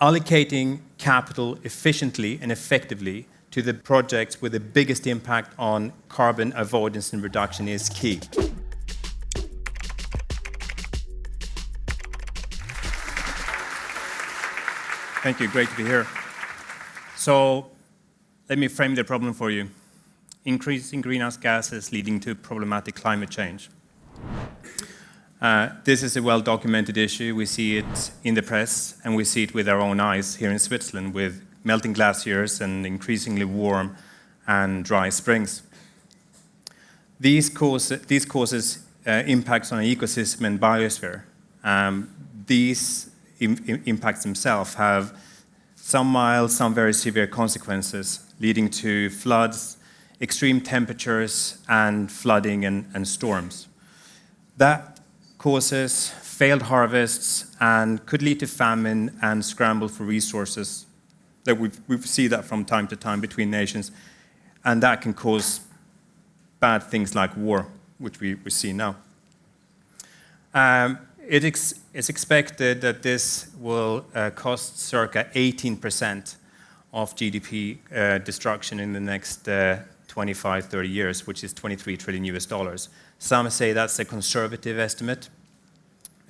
Allocating capital efficiently and effectively to the projects with the biggest impact on carbon avoidance and reduction is key. Thank you, great to be here. So let me frame the problem for you. Increasing greenhouse gases leading to problematic climate change. This is a well-documented issue. We see it in the press, and we see it with our own eyes here in Switzerland with melting glaciers and increasingly warm and dry springs. These causes impacts on the ecosystem and biosphere. These impacts themselves have some mild, some very severe consequences, leading to floods, extreme temperatures, and flooding and storms. That causes failed harvests and could lead to famine and scramble for resources. That we see that from time to time between nations, and that can cause bad things like war, which we see now. It's expected that this will cost circa 18% of GDP destruction in the next 25, 30 years, which is $23 trillion. Some say that's a conservative estimate.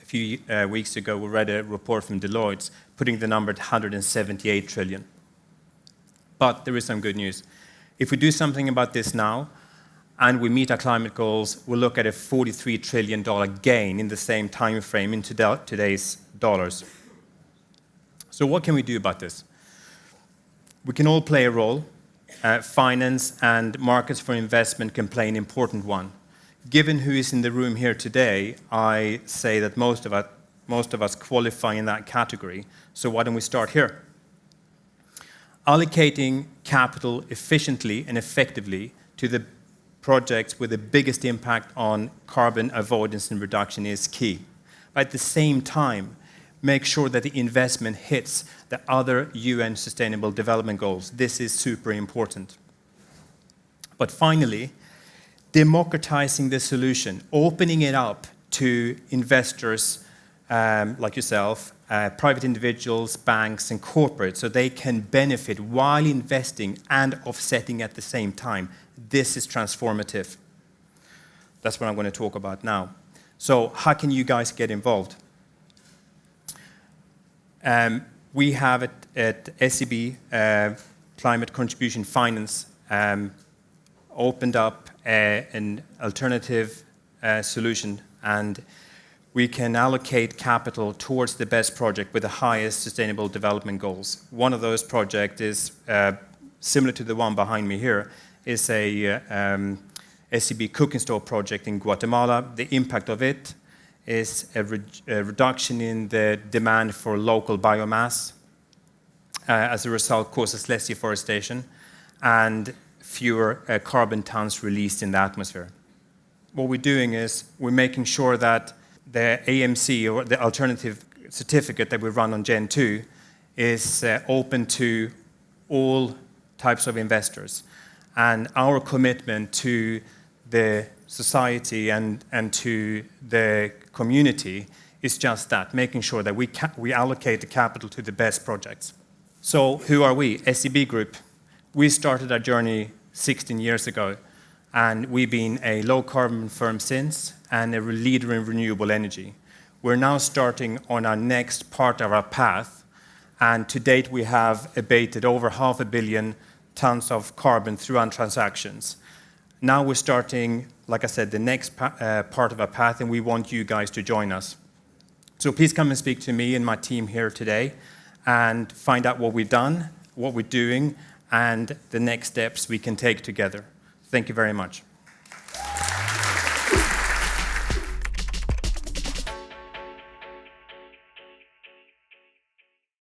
A few weeks ago, we read a report from Deloitte putting the number at 178 trillion. But there is some good news. If we do something about this now, and we meet our climate goals, we'll look at a $43 trillion gain in the same time frame in today's dollars. So what can we do about this? We can all play a role. Finance and markets for investment can play an important one. Given who is in the room here today, I say that most of us qualify in that category. So why don't we start here? Allocating capital efficiently and effectively to the projects with the biggest impact on carbon avoidance and reduction is key. But at the same time, make sure that the investment hits the other UN Sustainable Development Goals. This is super important. But finally, democratizing the solution, opening it up to investors like yourself, private individuals, banks, and corporates, so they can benefit while investing and offsetting at the same time. This is transformative. That's what I'm going to talk about now. So how can you guys get involved? We have at SCB Climate Contribution Finance opened up an alternative solution, and we can allocate capital towards the best project with the highest sustainable development goals. One of those projects is similar to the one behind me here, is a SCB cooking stove project in Guatemala. The impact of it is a reduction in the demand for local biomass. As a result, causes less deforestation and fewer carbon tons released in the atmosphere. What we're doing is we're making sure that the AMC, or the alternative certificate that we run on Gen 2, is open to all types of investors. And our commitment to the society and to the community is just that, making sure that we allocate the capital to the best projects. So who are we? SCB Group. We started our journey 16 years ago, and we've been a low-carbon firm since and a leader in renewable energy. We're now starting on our next part of our path, and to date we have abated over 500 million tons of carbon through our transactions. Now we're starting, like I said, the next part of our path, and we want you guys to join us. So please come and speak to me and my team here today and find out what we've done, what we're doing, and the next steps we can take together. Thank you very much.